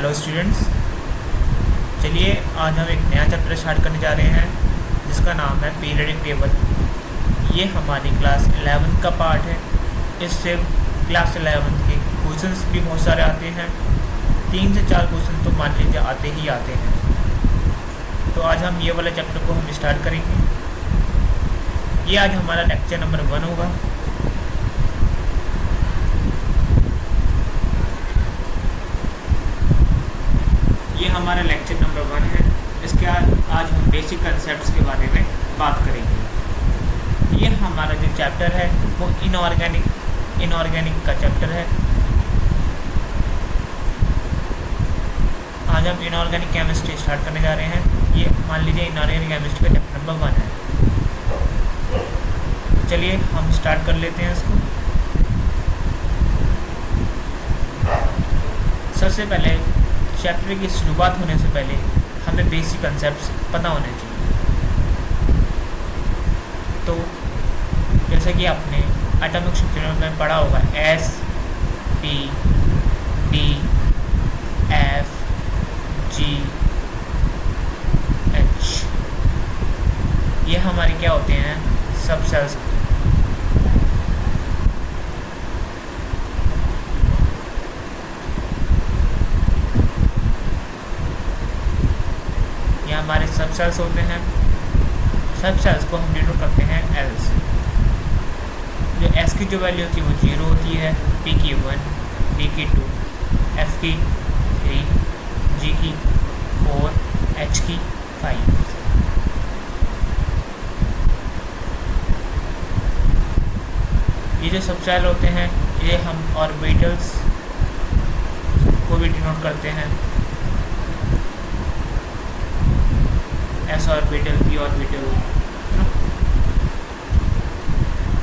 Hello students, चलिए आज हम एक नया चैप्टर स्टार्ट करने जा रहे हैं जिसका नाम है पीरियडिक टेबल। ये हमारी क्लास 11 का पार्ट है। इससे क्लास 11 के क्वेश्चंस भी बहुत सारे आते हैं, 3 से 4 क्वेश्चन तो मान लीजिए आते ही आते हैं। तो आज हम ये वाला चैप्टर को हम स्टार्ट करेंगे। ये आज हमारा लेक्चर नंबर 1 होगा। ये हमारा लेक्चर नंबर 1 है। इसके आज हम बेसिक कंसेप्ट्स के बारे में बात करेंगे। ये हमारा जो चैप्टर है वो इनऑर्गेनिक का चैप्टर है। आज हम इनऑर्गेनिक केमिस्ट्री स्टार्ट करने जा रहे हैं। ये मान लीजिए इनऑर्गेनिक केमिस्ट्री का चैप्टर नंबर 1 है। चलिए हम स्टार्ट कर लेते हैं इसको। सबसे पहले चैप्टर की शुरुआत होने से पहले हमें बेसिक कंसेप्ट्स पता होने चाहिए। तो जैसे कि आपने एटॉमिक स्ट्रक्चर में पढ़ा होगा S, P, D, F, G, H, ये हमारे क्या होते हैं, सब सेल्स। हमारे सब सेल्स होते हैं। सब सेल्स को हम डिनोट करते हैं L से। जो S की जो वैल्यू होती है वो 0 होती है, P की 1, D की 2, F की 3, G की 4, H की 5। ये जो सब सेल होते हैं ये हम ऑर्बिटल्स को भी डिनोट करते हैं। S orbital, P orbital.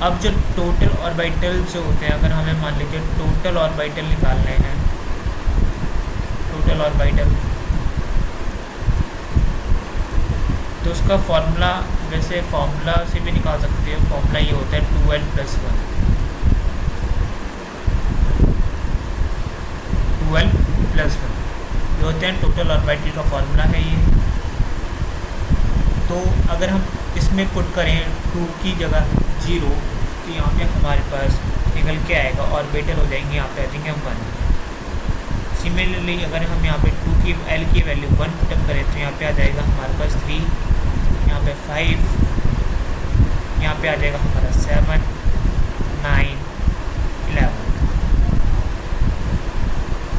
अब जो टोटल ऑर्बिटल जो होते हैं, अगर हमें मान लीजिए टोटल ऑर्बिटल निकालने हैं, टोटल ऑर्बिटल, तो उसका फॉर्मूला वैसे फॉर्मूला से भी निकाल सकते हैं। फॉर्मूला ये होता है 2l+1। 2l+1 जो होते हैं टोटल ऑर्बिटल का फॉर्मूला है ये। तो अगर हम इसमें पुट करें 2 की जगह 0, तो यहाँ पे हमारे पास निकल के आएगा ऑर्बिटल हो जाएंगे, यहाँ पे आ जाएंगे 1। सिमिलरली अगर हम यहाँ पे 2 की L की वैल्यू 1 पुटअप करें तो यहाँ पे आ जाएगा हमारे पास 3, यहाँ पे 5, यहाँ पे आ जाएगा हमारा 7, 9, 11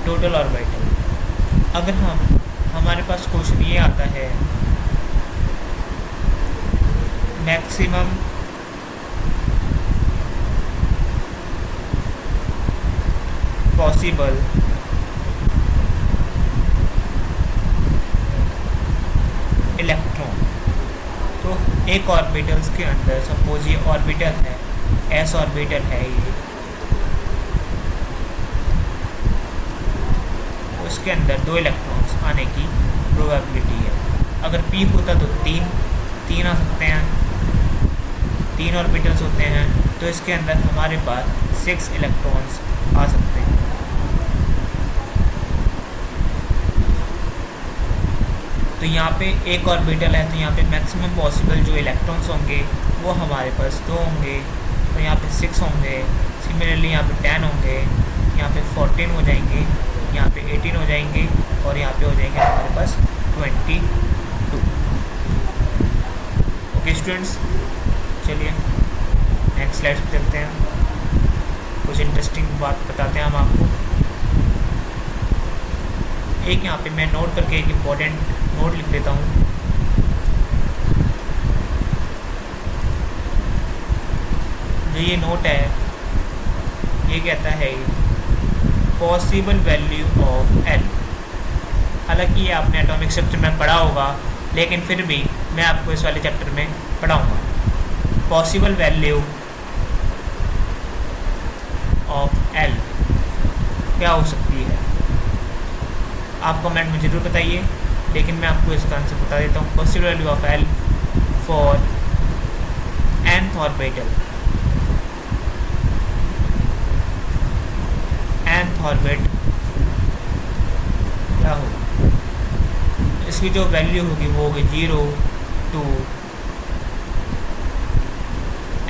टोटल ऑर्बिटल। अगर हमारे पास क्वेश्चन ये आता है मैक्सिमम पॉसिबल इलेक्ट्रॉन, तो एक ऑर्बिटल्स के अंदर सपोज ये ऑर्बिटल है, S ऑर्बिटल है ये, उसके अंदर 2 इलेक्ट्रॉन्स आने की प्रोबेबिलिटी है। अगर P होता तो 3 आ सकते हैं, 3 ऑर्बिटल्स होते हैं, तो इसके अंदर हमारे पास 6 इलेक्ट्रॉन्स आ सकते हैं। तो यहाँ पे एक ऑर्बिटल है, तो यहाँ पे मैक्सिमम पॉसिबल जो इलेक्ट्रॉन्स होंगे वो हमारे पास 2 होंगे, तो यहाँ पे 6 होंगे। सिमिलरली यहाँ पे 10 होंगे, यहाँ पे 14 हो जाएंगे, यहाँ पे 18 हो जाएंगे, और यहाँ पे हो जाएंगे हमारे पास 22। ओके स्टूडेंट्स, चलिए नेक्स्ट स्लाइड पर चलते हैं। कुछ इंटरेस्टिंग बात बताते हैं हम आपको। एक यहाँ पे मैं नोट करके एक इम्पोर्टेंट नोट लिख देता हूँ। जो ये नोट है ये कहता है पॉसिबल वैल्यू ऑफ L। हालांकि ये आपने एटॉमिक स्ट्रक्चर में पढ़ा होगा, लेकिन फिर भी मैं आपको इस वाले चैप्टर में पढ़ाऊँगा। पॉसिबल वैल्यू ऑफ L क्या हो सकती है, आप कमेंट में ज़रूर बताइए, लेकिन मैं आपको इसका आंसर बता देता हूँ। Possible value of L for nth orbital, nth orbit क्या होगी, इसकी जो वैल्यू होगी वो होगी 0 2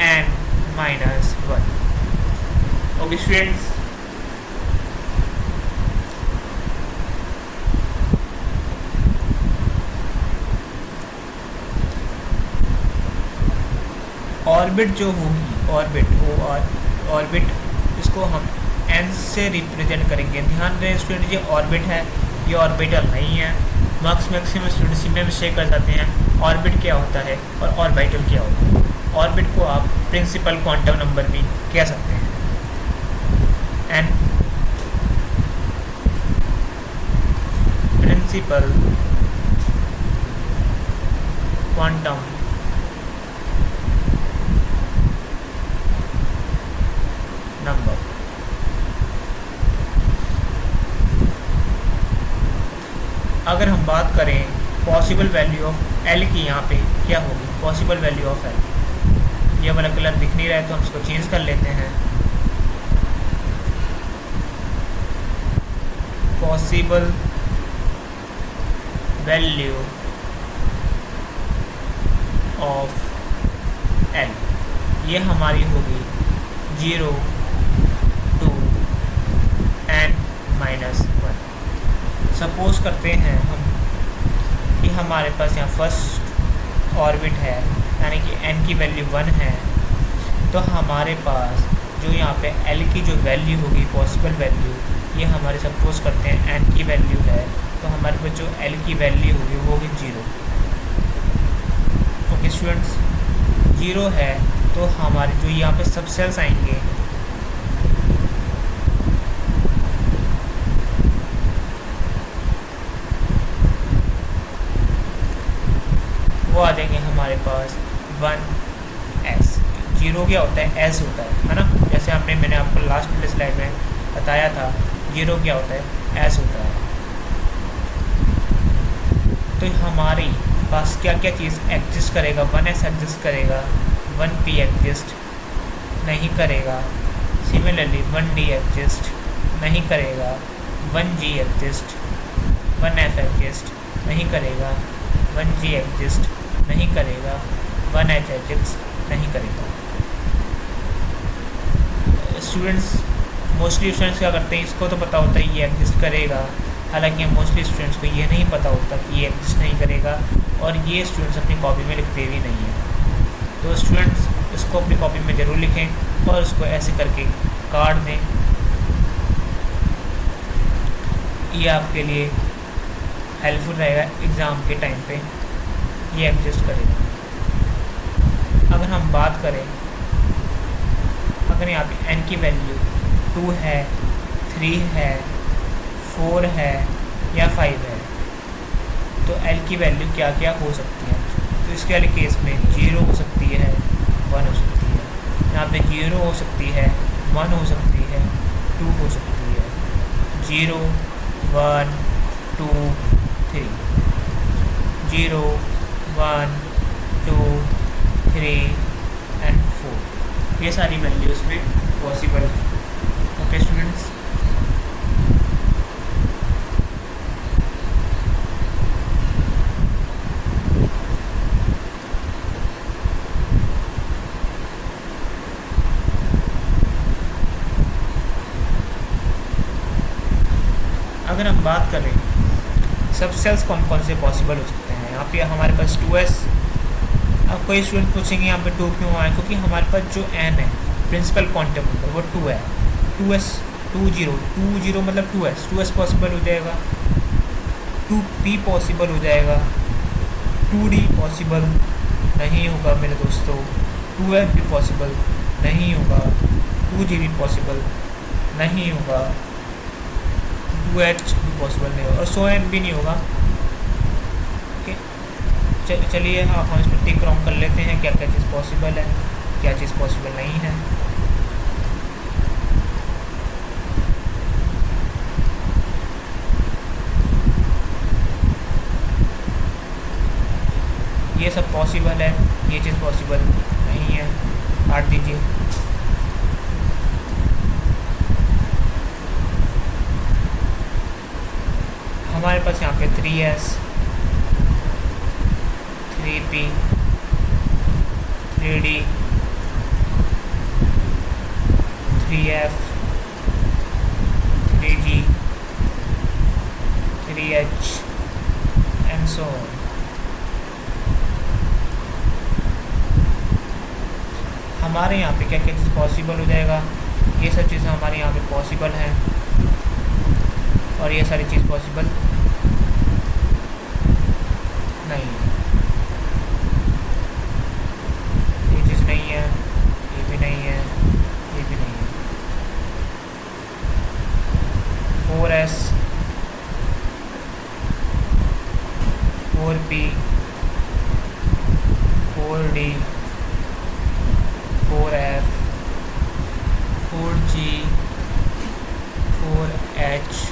n minus 1। Okay students, orbit जो होगी, ऑर्बिट इसको हम n से रिप्रेजेंट करेंगे। ध्यान दें स्टूडेंट, ये ऑर्बिट है, ये ऑर्बिटल नहीं है। मैक्सिमम स्टूडेंट इसी में मिस्टेक कर जाते हैं। ऑर्बिट क्या होता है और ऑर्बिटल क्या होता है। ऑर्बिट को आप प्रिंसिपल क्वांटम नंबर भी कह सकते हैं। N principal quantum number. अगर हम बात करें पॉसिबल वैल्यू ऑफ एल की, यहाँ पे क्या होगी पॉसिबल वैल्यू ऑफ एल। ये वाला कलर दिख नहीं रहा है तो हम इसको चेंज कर लेते हैं। पॉसिबल वैल्यू ऑफ एल ये हमारी होगी 0 2 n माइनस 1। सपोज करते हैं हम कि हमारे पास यहाँ फर्स्ट ऑर्बिट है, यानी कि n की वैल्यू 1 है। तो हमारे पास जो यहाँ पे l की जो वैल्यू होगी पॉसिबल वैल्यू, ये हमारे सपोज करते हैं n की वैल्यू है, तो हमारे पास जो l की वैल्यू होगी वो होगी 0। ओके स्टूडेंट्स, 0 है तो हमारे जो यहाँ पे सब सेल्स आएंगे वो आ जाएंगे हमारे पास 1s। 0 क्या होता है, s होता है ना। जैसे मैंने आपको लास्ट वाले स्लाइड में बताया था, 0 क्या होता है, s होता है। तो हमारी पास क्या क्या चीज़ एग्जिस्ट करेगा, 1s एग्जिस्ट करेगा, 1p एग्जिस्ट नहीं करेगा। सिमिलरली 1d एग्जिस्ट नहीं करेगा, 1g एग्जिस्ट, 1f एग्जिस्ट नहीं करेगा, 1g एग्जिस्ट नहीं करेगा, 1h एग्जिस्ट नहीं करेगा। स्टूडेंट्स मोस्टली स्टूडेंट्स क्या करते हैं, इसको तो पता होता है ये एग्जिस्ट करेगा, हालांकि मोस्टली स्टूडेंट्स को ये नहीं पता होता कि ये एग्जिस्ट नहीं करेगा, और ये स्टूडेंट्स अपनी कॉपी में लिखते भी नहीं हैं। तो स्टूडेंट्स इसको अपनी कॉपी में ज़रूर लिखें और उसको ऐसे करके काट दें। ये आपके लिए हेल्पफुल रहेगा एग्ज़ाम के टाइम पे, ये एग्जिस्ट करेगा। अगर हम बात करें, अगर यहाँ पे n की वैल्यू 2 है, 3 है, 4 है या 5 है, तो l की वैल्यू क्या क्या हो सकती है। तो इसके वाले केस में 0 हो सकती है, 1 हो सकती है। यहाँ पे 0 हो सकती है, 1 हो सकती है, 2 हो सकती है। 0 1 2 3, 0 1 2 3 एंड 4, ये सारी वैल्यूज़ में पॉसिबल है। ओके स्टूडेंट्स, अगर हम बात करें सब सेल्स कौन कौन से पॉसिबल हो सकते हैं, यहाँ पे हमारे पास 2s। अब कोई स्टूडेंट पूछेंगे यहाँ पे 2 क्यों आए, क्योंकि हमारे पास जो n है प्रिंसिपल क्वांटम नंबर वो 2 है। 2s 20 मतलब 2s पॉसिबल हो जाएगा, 2p पॉसिबल हो जाएगा, 2d पॉसिबल नहीं होगा मेरे दोस्तों, 2f भी पॉसिबल नहीं होगा, 2g भी पॉसिबल नहीं होगा, 2h भी पॉसिबल नहीं होगा, और so on भी नहीं होगा। ओके चलिए हम इस पर टिक राउंड कर लेते हैं, क्या क्या चीज़ पॉसिबल है, क्या चीज़ पॉसिबल नहीं है। ये सब पॉसिबल है, ये चीज़ पॉसिबल नहीं है, काट दीजिए। हमारे 3s, 3p, 3d, 3f, 3g, 3h and so on. हमारे यहाँ पे क्या क्या चीज़ पॉसिबल हो जाएगा, ये सब चीज़ें हमारे यहाँ पे पॉसिबल हैं और ये सारी चीज़ पॉसिबल नहीं है। ये चीज़ नहीं है, ये भी नहीं है, ये भी नहीं है। 4s, 4p, 4d, 4f, 4g, 4h,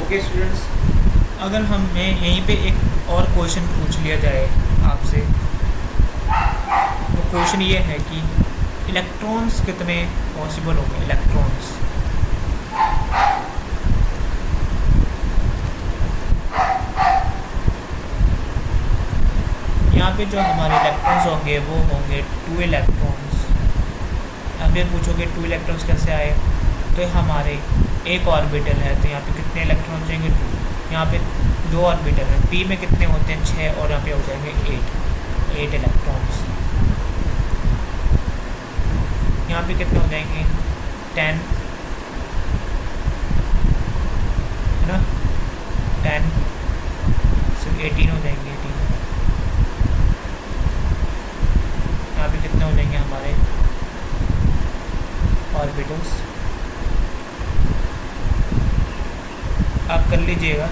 okay students, अगर हमें यहीं पे एक और क्वेश्चन पूछ लिया जाए आपसे, तो क्वेश्चन ये है कि इलेक्ट्रॉन्स कितने पॉसिबल होंगे। इलेक्ट्रॉन्स यहाँ पे जो हमारे इलेक्ट्रॉन्स होंगे वो होंगे 2 इलेक्ट्रॉन्स। अब ये पूछोगे 2 इलेक्ट्रॉन्स कैसे आए, तो हमारे एक ऑर्बिटल है, तो यहाँ पे कितने इलेक्ट्रॉन जाएंगे 2। यहाँ पे 2 ऑर्बिटल है, पी में कितने होते हैं 6 और यहाँ पे हो जाएंगे 8 इलेक्ट्रॉन्स। यहाँ पे कितने हो जाएंगे 10, है ना, 10 से 18 हो जाएंगे 18। यहाँ पे कितने हो जाएंगे हमारे ऑर्बिटल्स, आप कर लीजिएगा।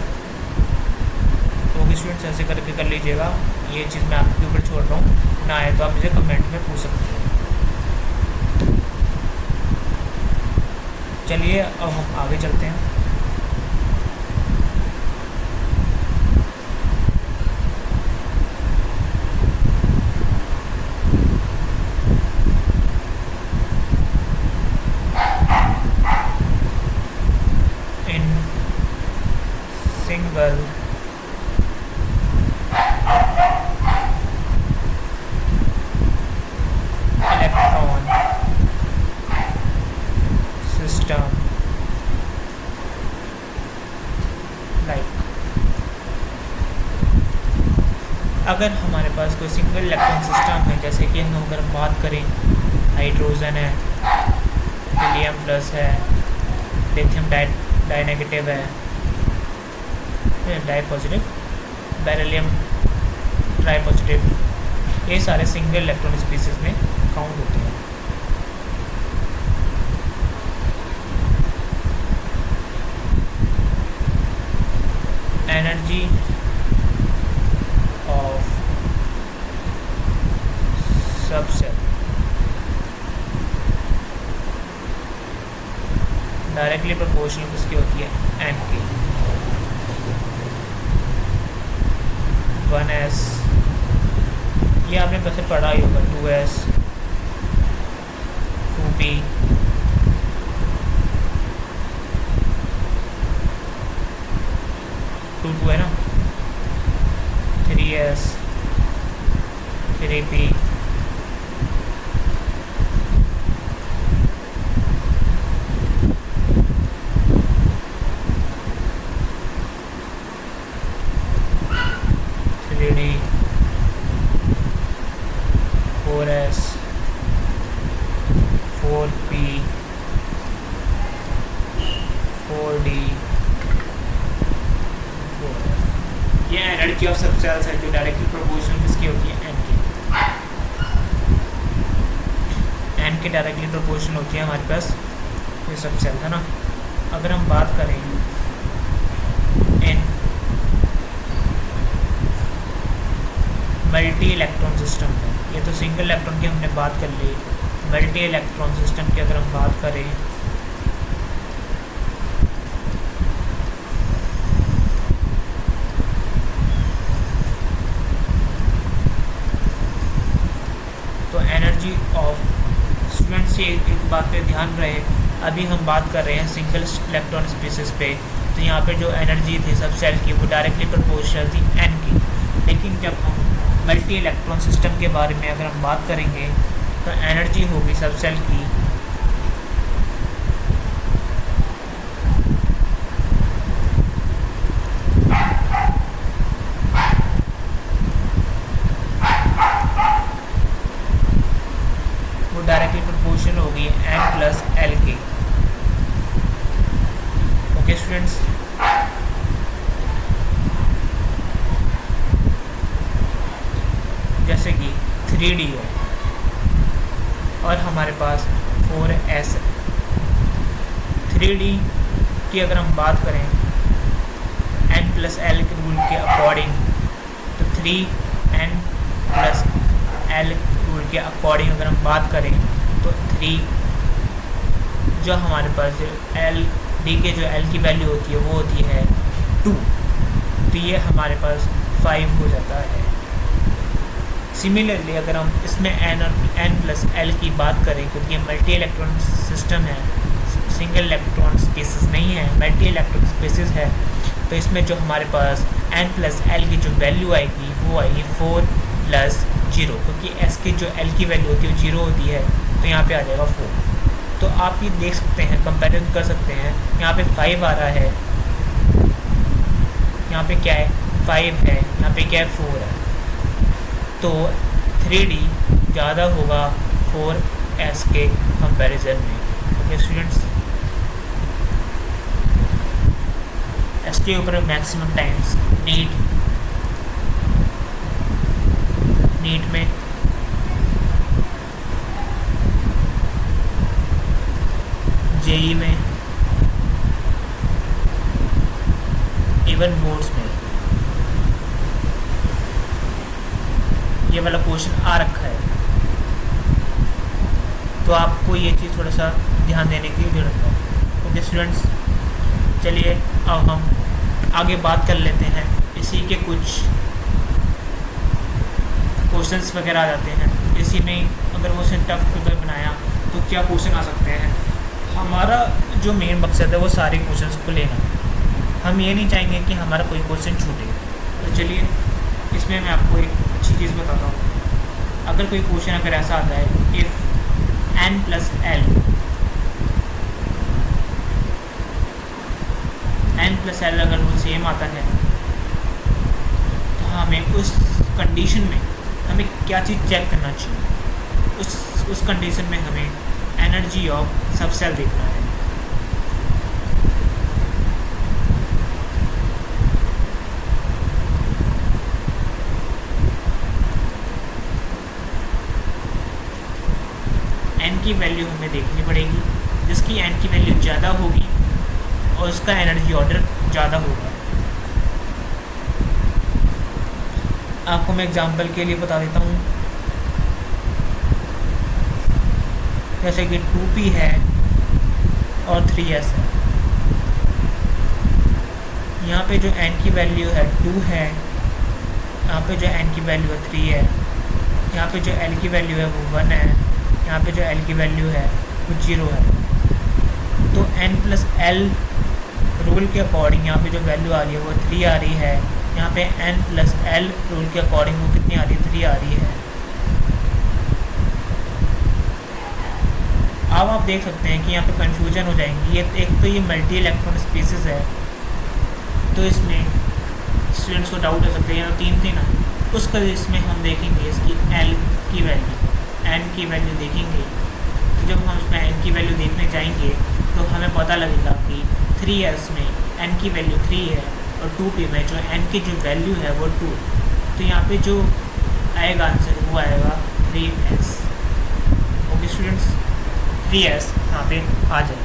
तो स्टूडेंट्स ऐसे करके कर लीजिएगा, ये चीज़ मैं आपके ऊपर छोड़ रहा हूँ, ना आए तो आप मुझे कमेंट में पूछ सकते हैं। चलिए अब हम आगे चलते हैं। सिंगल इलेक्ट्रॉन सिस्टम लाइक, अगर हमारे पास कोई सिंगल इलेक्ट्रॉन सिस्टम है, जैसे कि हम अगर बात करें हाइड्रोजन है, हीलियम प्लस है, लिथियम डाई नेगेटिव है, di positive, beryllium tri positive, ये सारे सिंगल इलेक्ट्रॉन स्पीसीज में काउंट होते हैं। Energy of subshell directly proportional किसकी होती है, एन की। 1s, ये आपने वैसे पढ़ा ही होगा, 2s, 2p, 2 है ना, 3s, 3p, 4 4s 4p 4d 4f। ये एनर्जी ऑफ सब सेल्स है जो डायरेक्टली प्रोपोर्शनल किसकी होती है, एन की। एन के डायरेक्टली प्रोपोर्शनल होती है हमारे पास ये सब सेल है ना। अगर हम बात करें एन मल्टी इलेक्ट्रॉन सिस्टम है, ये तो सिंगल इलेक्ट्रॉन की हमने बात कर ली। मल्टी इलेक्ट्रॉन सिस्टम की अगर हम बात करें तो एनर्जी ऑफ स्टूडेंट्स से एक बात पे ध्यान रहे, अभी हम बात कर रहे हैं सिंगल इलेक्ट्रॉन स्पीसीज पे, तो यहाँ पे जो एनर्जी थी सब सेल की वो डायरेक्टली प्रोपोर्शनल थी एन की। लेकिन जब हम मल्टी इलेक्ट्रॉन सिस्टम के बारे में अगर हम बात करेंगे तो एनर्जी होगी सब सेल की वो डायरेक्टली प्रोपोर्शनल होगी एन प्लस एल की। ओके स्टूडेंट्स, जैसे कि 3D है और हमारे पास 4s है। 3D की अगर हम बात करें n प्लस एल के रूल के अकॉर्डिंग तो 3n प्लस एल रूल के अकॉर्डिंग अगर हम बात करें तो 3 जो हमारे पास एल डी के जो एल की वैल्यू होती है वो होती है 2, तो ये हमारे पास 5 हो जाता है। सिमिलरली अगर हम इसमें एन और एन प्लस एल की बात करें, क्योंकि ये मल्टी इलेक्ट्रॉन सिस्टम है, सिंगल इलेक्ट्रॉन स्पेसिस नहीं है, मल्टी इलेक्ट्रॉन स्पेसिस है, तो इसमें जो हमारे पास एन प्लस एल की जो वैल्यू आएगी वो आएगी 4 प्लस 0, क्योंकि एस की जो एल की वैल्यू होती है वो 0 होती है, तो यहाँ पे आ जाएगा 4। तो आप ये देख सकते हैं, कंपेरिजन कर सकते हैं, यहाँ पे 5 आ रहा है, यहाँ पे क्या है 5 है, यहाँ पे क्या है 4 है, तो 3D ज़्यादा होगा 4s के कंपैरिजन में। ओके स्टूडेंट्स, इसके ऊपर मैक्सिमम टाइम्स नीट में जेई में इवन बोर्ड्स में ये वाला क्वेश्चन आ रखा है, तो आपको ये चीज़ थोड़ा सा ध्यान देने की ज़रूरत है। ओके स्टूडेंट्स, चलिए अब हम आगे बात कर लेते हैं। इसी के कुछ क्वेश्चंस वगैरह आ जाते हैं, इसी में अगर वो टफ पेपर बनाया तो क्या क्वेश्चन आ सकते हैं। हमारा जो मेन मकसद है वो सारे क्वेश्चंस को लेना, हम ये नहीं चाहेंगे कि हमारा कोई क्वेश्चन छूटे। तो चलिए इसमें मैं आपको एक अच्छी चीज़ बताता हूँ। अगर कोई क्वेश्चन अगर ऐसा आता है, इफ़ n प्लस एल अगर वो सेम आता है तो हमें उस कंडीशन में हमें क्या चीज़ चेक करना चाहिए, उस कंडीशन में हमें एनर्जी ऑफ सब सेल देखना है। एन की वैल्यू हमें देखनी पड़ेगी, जिसकी एन की वैल्यू ज़्यादा होगी और उसका एनर्जी ऑर्डर ज़्यादा होगा। आपको मैं एग्जांपल के लिए बता देता हूँ, जैसे कि 2p है और 3s है। यहाँ पे जो n की वैल्यू है 2 है, यहाँ पे जो n की वैल्यू है 3 है, यहाँ पे जो l की वैल्यू है वो 1 है, यहाँ पे जो l की वैल्यू है वो 0 है। तो n प्लस एल रूल के अकॉर्डिंग यहाँ पे जो वैल्यू आ रही है वो 3 आ रही है, यहाँ पे n प्लस एल रूल के अकॉर्डिंग वो कितनी आ रही है, 3 आ रही है। अब आप देख सकते हैं कि यहाँ पे कन्फ्यूजन हो जाएंगी। ये एक तो ये मल्टी इलेक्ट्रॉन स्पीसीज है, तो इसमें स्टूडेंट्स को डाउट हो सकते हैं, या तो 3 थे ना, उसका इसमें हम देखेंगे इसकी एल की वैल्यू। एन की वैल्यू देखेंगे, तो जब हम इसमें एन की वैल्यू देखने जाएंगे तो हमें पता लगेगा कि 3s में एन की वैल्यू 3 है और 2p में जो एन की जो वैल्यू है वो 2। तो यहाँ पे जो आएगा आंसर वो आएगा 3s। ओके स्टूडेंट्स, 3s यहाँ पे आ जाए।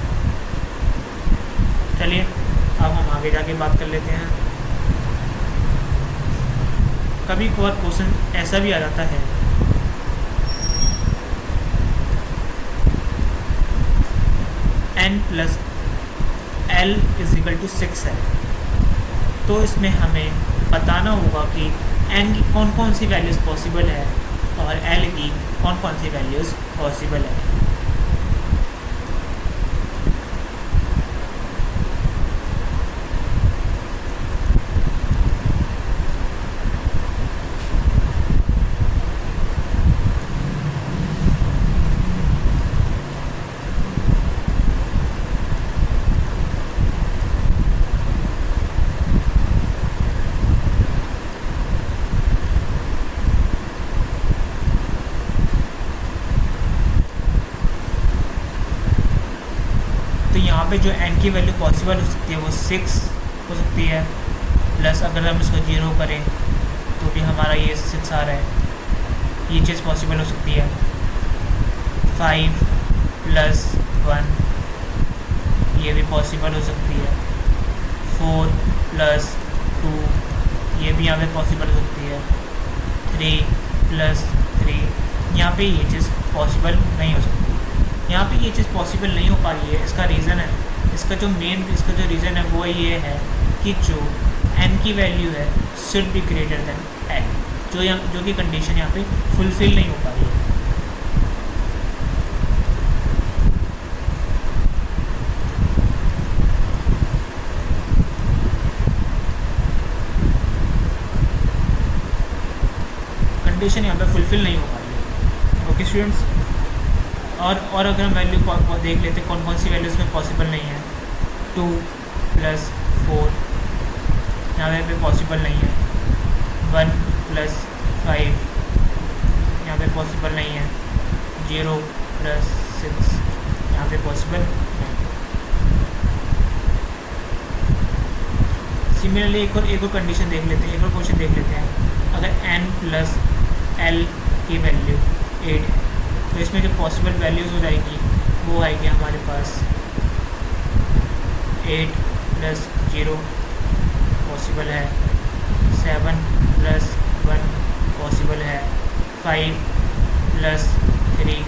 चलिए अब हम आगे जाके बात कर लेते हैं। कभी कभार क्वेश्चन ऐसा भी आ जाता है n plus l is equal to 6 है, तो इसमें हमें बताना होगा कि n की कौन कौन सी वैल्यूज़ पॉसिबल है और l की कौन कौन सी वैल्यूज़ पॉसिबल है। यहाँ पे जो n की वैल्यू पॉसिबल हो सकती है वो 6 हो सकती है, प्लस अगर हम इसको 0 करें तो भी हमारा ये 6 आ रहा है, ये चीज़ पॉसिबल हो सकती है। 5 प्लस 1 ये भी पॉसिबल हो सकती है। 4 प्लस 2 ये भी यहाँ पे पॉसिबल हो सकती है। 3 प्लस 3 यहाँ पे ये चीज़ पॉसिबल नहीं हो सकती। यहाँ पे ये चीज़ पॉसिबल नहीं हो पा रही है, इसका रीज़न है, इसका जो रीज़न है वो ये है कि जो n की वैल्यू है should be greater than n, जो कि कंडीशन यहाँ पे फुलफिल नहीं हो पा रही है। कंडीशन यहाँ पे फुलफिल नहीं हो पा रही है। ओके स्टूडेंट्स, और अगर हम वैल्यू देख लेते कौन कौन सी वैल्यूज़ में पॉसिबल नहीं है। 2 प्लस 4 यहाँ पे पॉसिबल नहीं है। 1 प्लस 5 यहाँ पे पॉसिबल नहीं है। 0 प्लस 6 यहाँ पे पॉसिबल नहीं। सिमिलरली एक और कंडीशन देख लेते हैं, एक और क्वेश्चन देख लेते हैं। अगर n प्लस l की वैल्यू 8 है तो इसमें जो पॉसिबल वैल्यूज़ हो जाएगी वो आएगी हमारे पास 8 प्लस 0 पॉसिबल है, 7 प्लस 1 पॉसिबल है, 5 प्लस 3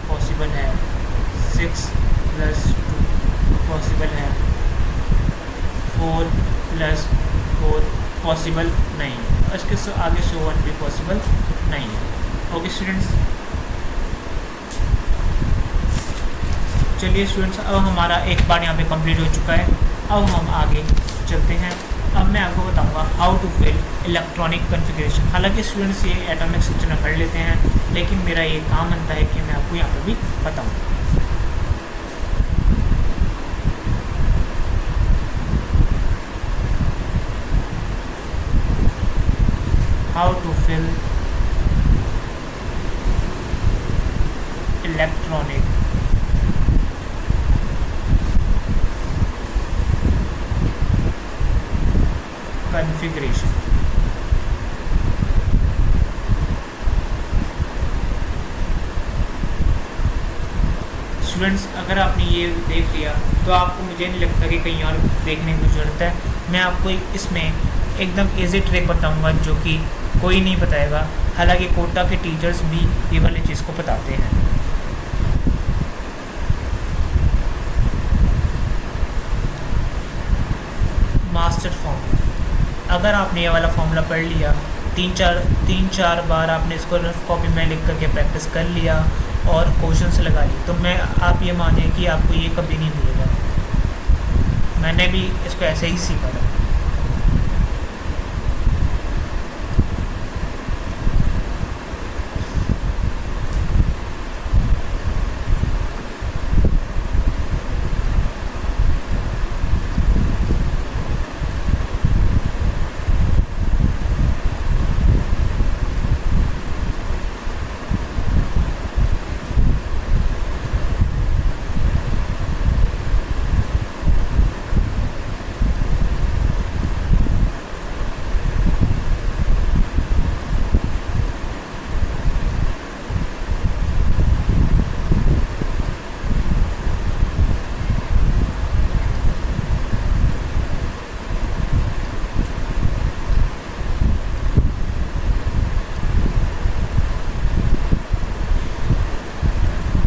पॉसिबल है, 6 प्लस 2 पॉसिबल है, 4 प्लस 4 पॉसिबल नहीं है, और इसके आगे 1 भी पॉसिबल नहीं है। ओके स्टूडेंट्स, चलिए स्टूडेंट्स, अब हमारा एक बार यहाँ पे कंप्लीट हो चुका है। अब हम आगे चलते हैं। अब मैं आपको बताऊंगा how to fill electronic configuration. हालांकि स्टूडेंट्स ये एटॉमिक स्ट्रक्चर में पढ़ लेते हैं, लेकिन मेरा ये काम बनता है कि मैं आपको यहाँ पे भी बताऊँ। How to fill electronic configuration. Students, अगर आपने ये देख लिया तो आपको मुझे नहीं लगता कि कहीं और देखने की ज़रूरत है। मैं आपको इसमें एकदम इजी ट्रिक बताऊंगा जो कि कोई नहीं बताएगा। हालांकि कोटा के टीचर्स भी ये वाली चीज़ को बताते हैं। मास्टर फॉर्मूला, अगर आपने ये वाला फॉर्मूला पढ़ लिया, तीन चार बार आपने इसको रफ कॉपी में लिख करके प्रैक्टिस कर लिया और क्वेश्चंस लगा लिए, तो आप ये मानिए कि आपको ये कभी नहीं भूलेगा। मैंने भी इसको ऐसे ही सीखा था।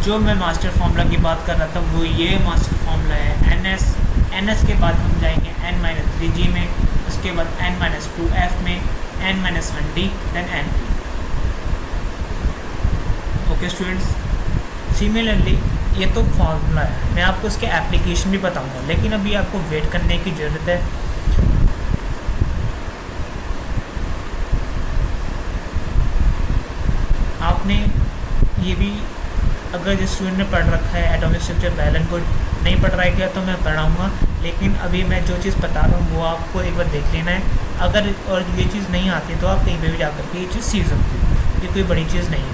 जो मैं मास्टर फार्मूला की बात कर रहा था वो ये मास्टर फार्मूला है एन एस के बाद हम जाएंगे n-3g में, उसके बाद n-2f में, n-1d, then n। Okay students, similarly ये तो फार्मूला है, मैं आपको इसके एप्लीकेशन भी बताऊंगा, लेकिन अभी आपको वेट करने की ज़रूरत है। आपने ये भी, अगर जिस स्टूडेंट ने पढ़ रखा है atomic structure well and good, नहीं पढ़ रहा है क्या तो मैं पढ़ाऊँगा, लेकिन अभी मैं जो चीज़ बता रहा हूँ वो आपको एक बार देख लेना है। अगर और ये चीज़ नहीं आती तो आप कहीं पे भी जा करके ये चीज़ सीख सकते हो, ये कोई बड़ी चीज़ नहीं है।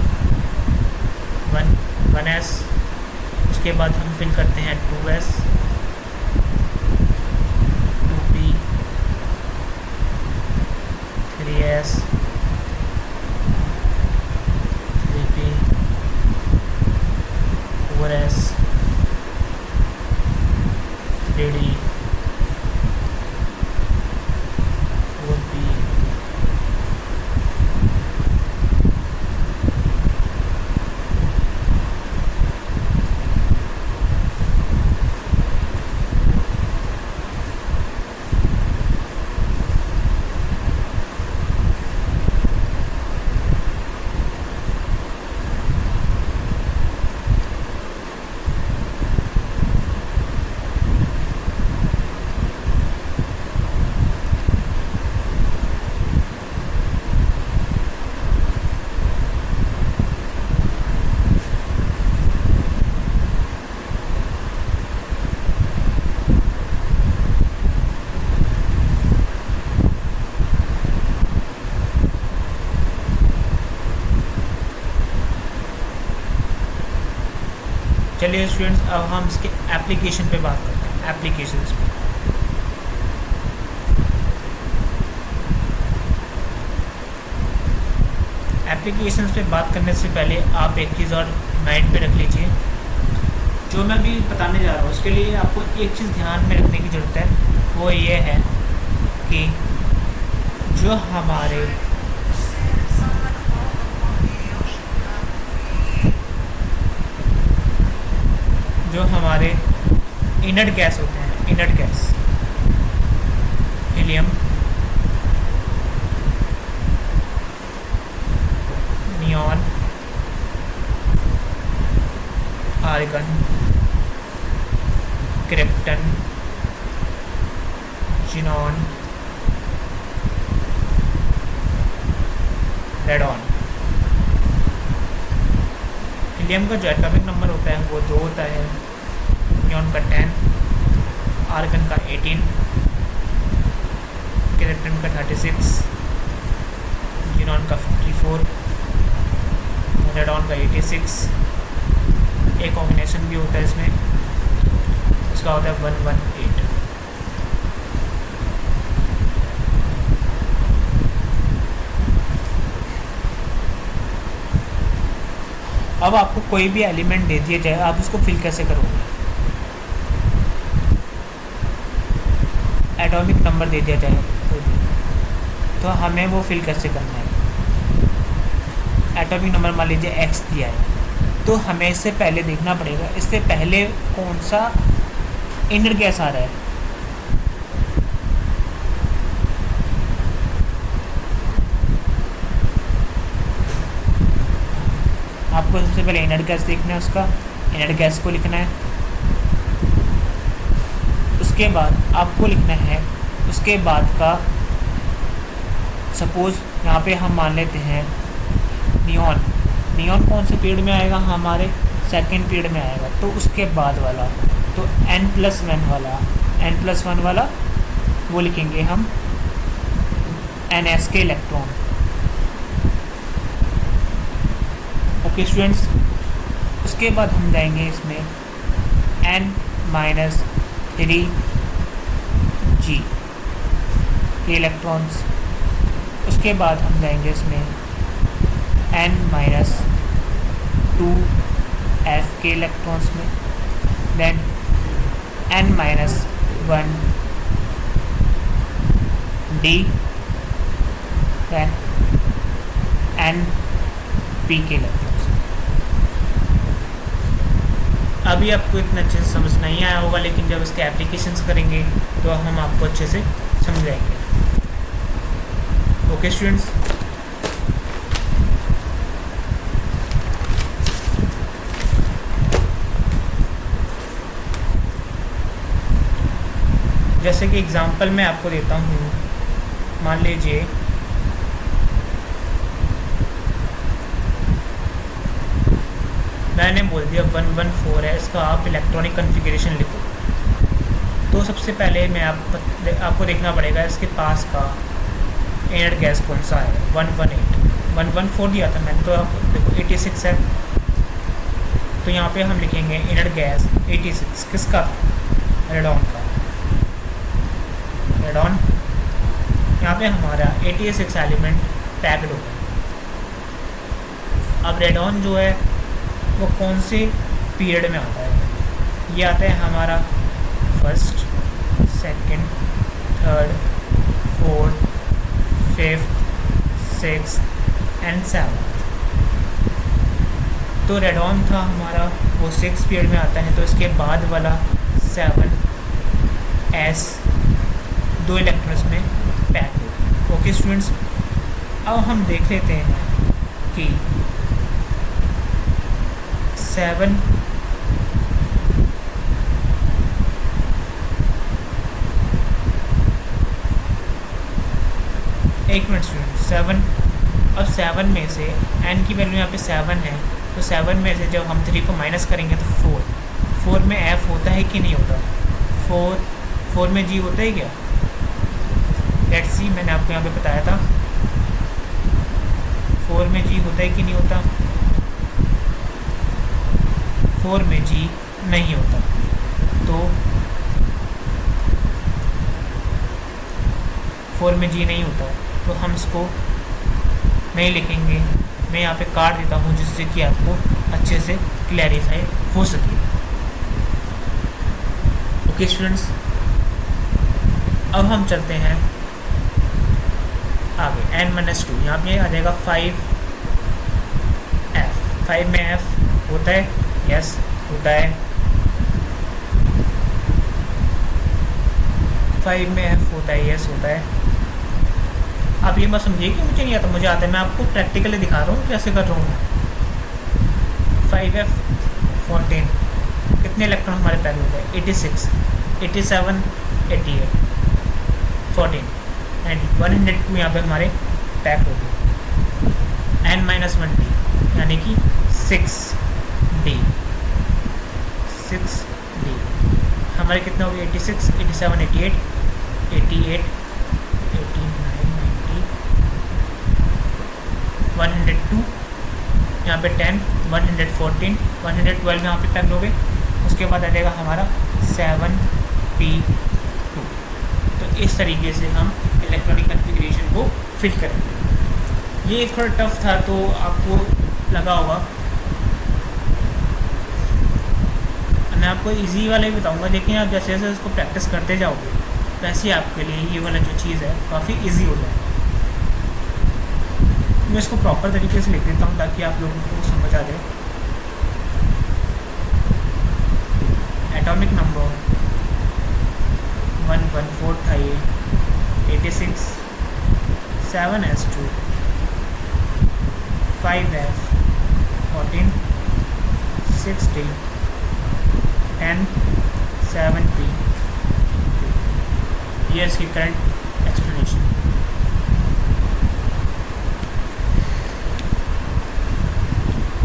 1s, उसके बाद हम फिल करते हैं 2s, 2p, 3s, 3p, 4s, 3d, 4p, चलिए स्टूडेंट्स, अब हम इसके एप्लीकेशन पे बात करते हैं। एप्लीकेशंस पे बात करने से पहले आप एक चीज़ और माइंड पे रख लीजिए, जो मैं भी बताने जा रहा हूँ उसके लिए आपको एक चीज़ ध्यान में रखने की ज़रूरत है, वो ये है कि जो हमारे इनर्ट गैस होते हैं, inert gas, helium, neon, argon, krypton, xenon, radon. Helium का जो एटॉमिक नंबर होता है वो 2 होता है, नियॉन का 10, आर्गन का 18, क्रिप्टन का 36, जिनॉन का 54, रेडॉन का 86। एक कॉम्बिनेशन भी होता है इसमें, उसका होता है 118। अब आपको कोई भी एलिमेंट दे दिया जाए, आप उसको फिल कैसे करोगे? एटॉमिक नंबर दे दिया जाए तो हमें वो फिल कैसे करना है? एटॉमिक नंबर मान लीजिए x दिया है, तो हमें इससे पहले देखना पड़ेगा इससे पहले कौन सा इनर गैस आ रहा है। आपको सबसे पहले इनर गैस देखना है, उसका इनर गैस को लिखना है। उसके बाद आपको लिखना है उसके बाद का, सपोज़ यहाँ पे हम मान लेते हैं नियॉन। नियॉन कौन से पीरियड में आएगा? हमारे सेकंड पीरियड में आएगा, तो उसके बाद वाला, तो n+1 वाला, n+1 वाला वो लिखेंगे हम ns के इलेक्ट्रॉन। ओके स्टूडेंट्स, उसके बाद हम जाएंगे इसमें n-3g के इलेक्ट्रॉन्स। उसके बाद हम जाएंगे इसमें n-2f के इलेक्ट्रॉन्स में, देन n-1d, देन np के इलेक्ट्रॉन्स। अभी आपको इतना अच्छे से समझ नहीं आया होगा, लेकिन जब इसके एप्लीकेशंस करेंगे तो हम आपको अच्छे से समझाएंगे। ओके स्टूडेंट्स, जैसे कि एग्जांपल मैं आपको देता हूँ। मान लीजिए मैंने बोल दिया 114 है, इसका आप इलेक्ट्रॉनिक कॉन्फ़िगरेशन लिखो। तो सबसे पहले मैं आपको देखना पड़ेगा इसके पास का इनर गैस कौन सा है। 118 114 दिया था मैंने, तो आप देखो 86 है। तो यहाँ पे हम लिखेंगे इनर गैस 86 किसका, रेडॉन का। रेडॉन यहाँ पे हमारा 86 एलिमेंट पैक्ड हो गया। अब रेडॉन जो है वो कौन से पीरियड में आता है, ये आता है हमारा first, second, third, fourth, fifth, sixth and seventh. तो रेडॉन था हमारा वो 6 पीरियड में आता है, तो इसके बाद वाला 7s 2 इलेक्ट्रॉन्स में पैक हो। ओके स्टूडेंट्स, अब हम देख लेते हैं कि 7 एक मिनट स्टूडेंट 7। अब 7 में से n की वैल्यू यहाँ पे 7 है, तो 7 में से जब हम 3 को माइनस करेंगे तो 4 में f होता है कि नहीं होता, 4 में g होता है क्या। लेट्स सी, मैंने आपको यहाँ पे बताया था 4 में g होता है कि नहीं होता। 4 में g नहीं होता, तो 4 में g नहीं होता तो हम इसको नहीं लिखेंगे। मैं यहाँ पे काट देता हूँ जिससे कि आपको अच्छे से क्लैरिफाई हो सके। ओके स्टूडेंट्स, अब हम चलते हैं आगे। n-2 यहाँ पे आ जाएगा 5f। 5 में f होता है, यस होता है। 5 में f होता है, यस होता है। आप ये मत समझिए कि मुझे नहीं आता, मुझे आता है। मैं आपको प्रैक्टिकली दिखा रहा हूँ कैसे कर रहा हूँ मैं। 5f 14 कितने इलेक्ट्रॉन हमारे पैक हो गए, 86, 87, 88, 14 एंड 102 यहाँ पे हमारे पैक हो गए। n-1d यानी कि 6d हमारे कितने हो गए, 86, 87, 88, 88, 102 यहाँ पे 10, 114, 112 यहाँ पे पैक्ड हो गए। उसके बाद आ जाएगा हमारा 7p2। तो इस तरीके से हम इलेक्ट्रॉनिक कॉन्फ़िगरेशन को फिल करेंगे। ये थोड़ा टफ था तो आपको लगा होगा, मैं आपको इजी वाला ही बताऊंगा, लेकिन आप जैसे जैसे उसको प्रैक्टिस करते जाओगे वैसे आपके लिए ये वाला जो चीज़ है काफ़ी इजी हो जाएगा। मैं इसको प्रॉपर तरीके से लिख देता हूँ ताकि आप लोगों को समझ आ जाए। एटॉमिक नंबर 114 था ये, 86, 7s2, 5f 14, 6d, 10, 7p। ये इसकी करंट एक्सप्लेनेशन।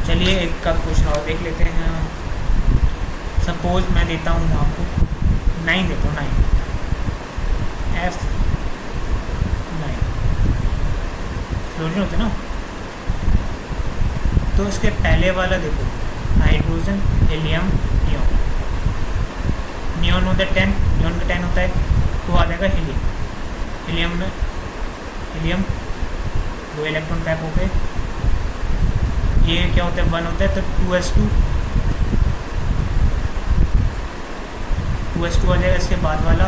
चलिए एक का क्वेश्चन और देख लेते हैं। सपोज मैं देता हूँ आपको 9 देता हूँ, 9 f 9 फ्लोरीन होते ना। तो इसके पहले वाला देखो, हाइड्रोजन, हीलियम, नियॉन। नियॉन होता है 10, नियॉन का 10 होता है, तो आ जाएगा हीलियम। हीलियम में हीलियम 2 इलेक्ट्रॉन पैक हो गए। ये क्या होता है, 1 होता है, तो 2s2 आ जाएगा इसके बाद वाला।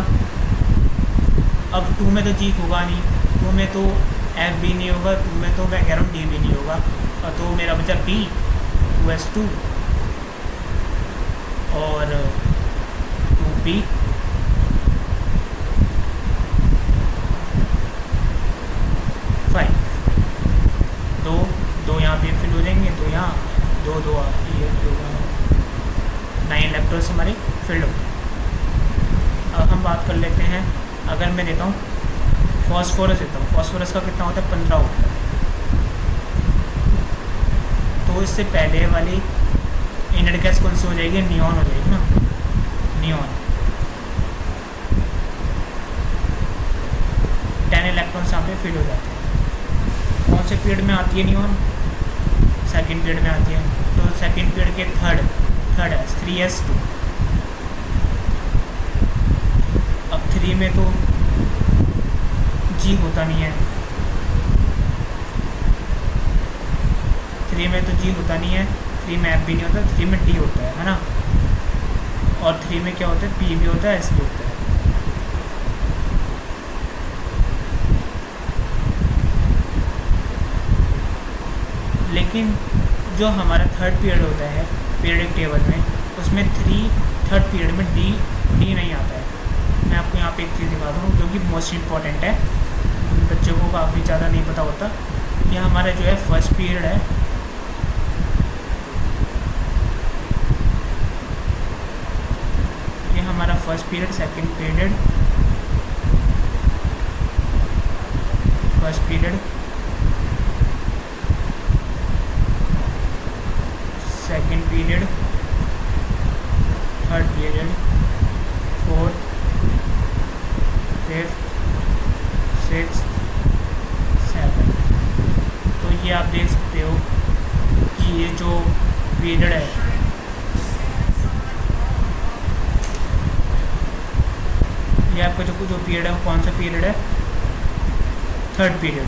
अब 2 में तो जी होगा नहीं, 2 में तो f भी नहीं होगा, 2 में तो मैं कह रहा हूँ d भी नहीं होगा, और तो मेरा बचा p 2s2 और 2p दो यहाँ पे फिल हो जाएंगे, दो यहाँ, दो ये 9 इलेक्ट्रॉन्स हमारे फिल हो गए। अब हम बात कर लेते हैं, अगर मैं देता हूँ फॉस्फोरस देता हूँ, फॉस्फोरस का कितना होता है 15 होता है। तो इससे पहले वाली इनर्ट गैस कौन सी हो जाएगी, नियॉन हो जाएगी ना, नियॉन। 10 इलेक्ट्रॉन्स यहाँ पे फिल हो जाते हैं। कौन से पीरियड में आती है नियॉन, सेकेंड पीरियड में आती है। तो सेकेंड पीरियड के थर्ड है 3s2। अब 3 में तो G होता नहीं है, 3 में तो G होता नहीं है, 3 में F भी नहीं होता, 3 में D होता है ना। और 3 में क्या होता है, P भी होता है, S भी होता है। लेकिन जो हमारा थर्ड पीरियड होता है पीरियडिक टेबल में, उसमें थर्ड पीरियड में डी नहीं आता है। मैं आपको यहाँ पे एक चीज़ दिखा दूँ जो कि मोस्ट इम्पॉर्टेंट है, बच्चों को काफ़ी ज़्यादा नहीं पता होता। ये हमारा जो है फर्स्ट पीरियड है, ये हमारा first period, second period, first period, second period, third period, fourth, fifth, sixth, seven. तो ये आप देख सकते हो कि ये जो पीरियड है, ये आपका जो पीरियड है वो कौन सा पीरियड है, थर्ड पीरियड।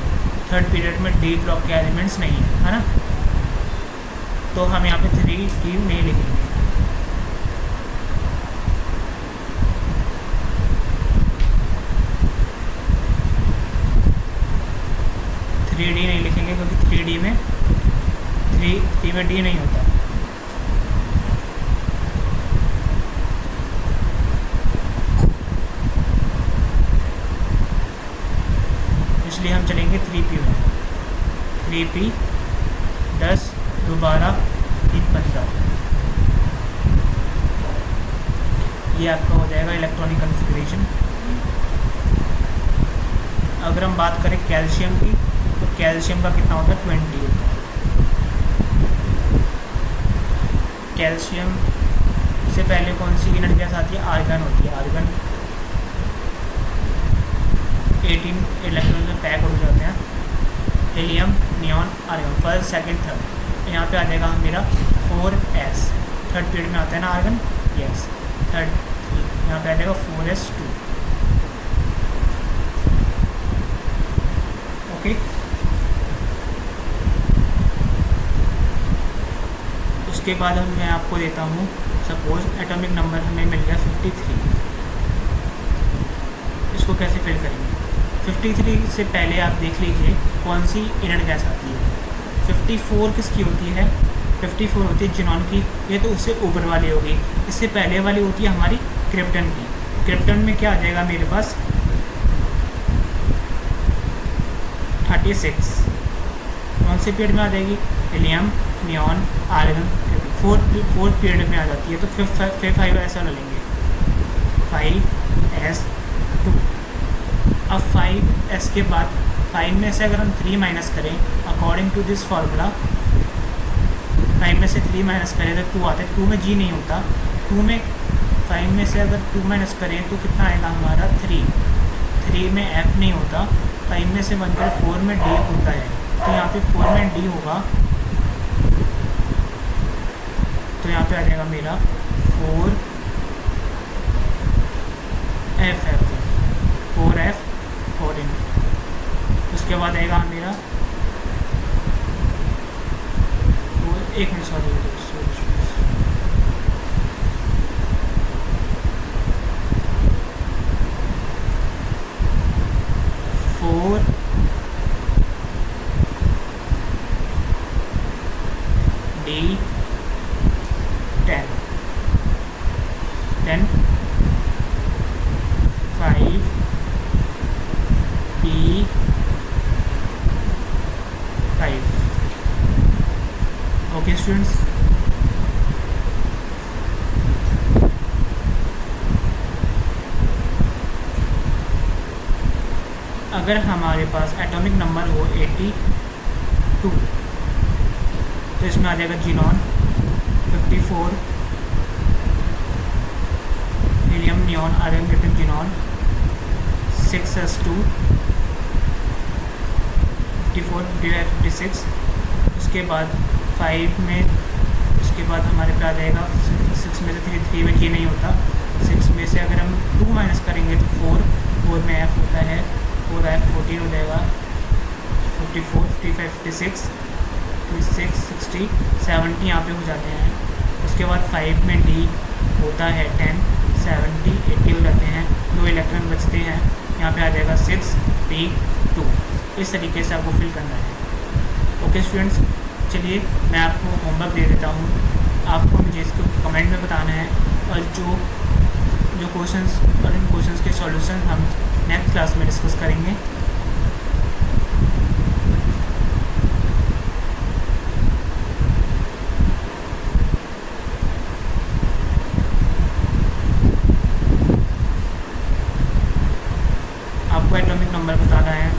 थर्ड पीरियड में डी ब्लॉक के एलिमेंट्स नहीं है ना, तो हम यहाँ पे 3D नहीं लिखेंगे। डी नहीं लिखेंगे क्योंकि 3D में 3 में डी नहीं होता। इसलिए हम चलेंगे 3P में, 3P 10 दोबारा 315। ये आपका हो जाएगा इलेक्ट्रॉनिक कन्फिग्रेशन। अगर हम बात करें कैल्शियम की, तो कैल्शियम का कितना होता है 20 होता है। कैल्शियम से पहले कौन सी इनर्ट गैस आती है, आर्गन होती है। आर्गन 18 इलेक्ट्रॉन में पैक हो जाते हैं, helium, neon, argon, first, second, third. यहाँ पे आ जाएगा मेरा 4s, थर्ड पीरियड में आता है ना आर्गन, यस, थर्ड। यहाँ पे आ जाएगा 4s2। ओके, उसके बाद मैं आपको देता हूँ, सपोज एटॉमिक नंबर हमें मिल गया 53। इसको कैसे फिल करेंगे, 53 से पहले आप देख लीजिए कौन सी इनर्ट गैस आती है। 54 किसकी होती है, 54 होती है जिनॉन की, ये तो उससे ऊपर वाली होगी। इससे पहले वाली होती है हमारी क्रिप्टन की। क्रिप्टन में क्या आ जाएगा मेरे पास 36। कौन से पीरियड में आ जाएगी, helium, neon, argon, fourth period में आ जाती है। तो 5 ऐसा लेंगे, 5s2। अब 5s के बाद 5 में से अगर हम 3 माइनस करें अकॉर्डिंग टू दिस फार्मूला, 5 में से 3 माइनस करें तो 2 आता है। 2 में G नहीं होता, 2 में 5 में से अगर 2 माइनस करें तो कितना आएगा हमारा 3 में F नहीं होता, 5 में से बनकर 4 में D होता है। तो यहाँ पे 4 में D होगा, तो यहाँ पे आ जाएगा मेरा 4F14। उसके बाद आएगा मेरा 1 minute, sorry 4D10। Then 5p5. Okay students, अगर हमारे पास एटॉमिक नंबर हो 82 तो इसमें आ जाएगा xenon 54, helium neon argon neutron xenon 6s2 54 55 56. उसके बाद 5 में, उसके बाद हमारे पे आ जाएगा 6 में से 3 में ये नहीं होता. 6 में से अगर हम 2 माइनस करेंगे तो 4 में f होता है 4f 14 हो जाएगा 54 55 56 56 60 70 यहाँ पे हो जाते हैं. उसके बाद 5 में d होता है 10 70 80 हो जाते हैं. 2 इलेक्ट्रॉन बचते हैं, यहाँ पे आ जाएगा 6p2. इस तरीके से आपको फिल करना है. ओके स्टूडेंट्स, चलिए मैं आपको होमवर्क दे देता हूँ. आपको मुझे इसको कमेंट में बताना है और जो क्वेश्चंस और इन क्वेश्चंस के सॉल्यूशन हम नेक्स्ट क्लास में डिस्कस करेंगे. आपको एटॉमिक नंबर बताना है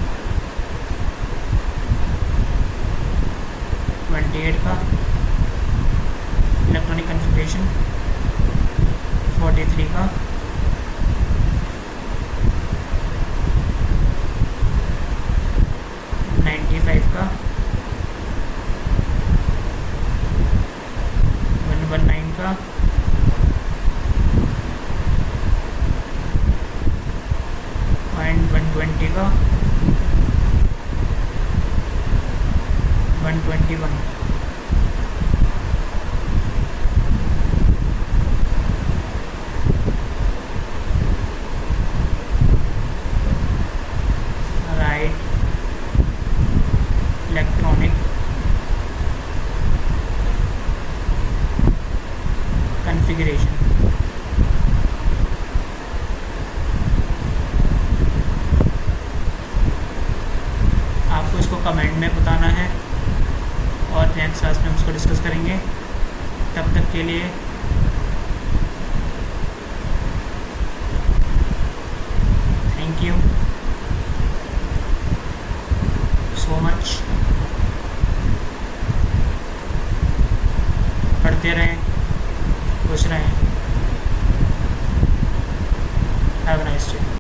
28 का, इलेक्ट्रॉनिक कन्फिग्रेशन 43 का, 95 का, 119 का, 120 का, 121. Right electronic configuration. आपको इसको कमेंट में बताना है और नेक्स्ट क्लास में हम इसको डिस्कस करेंगे. तब तक के लिए थैंक यू सो मच. पढ़ते रहें, खुश रहें. Have a nice day.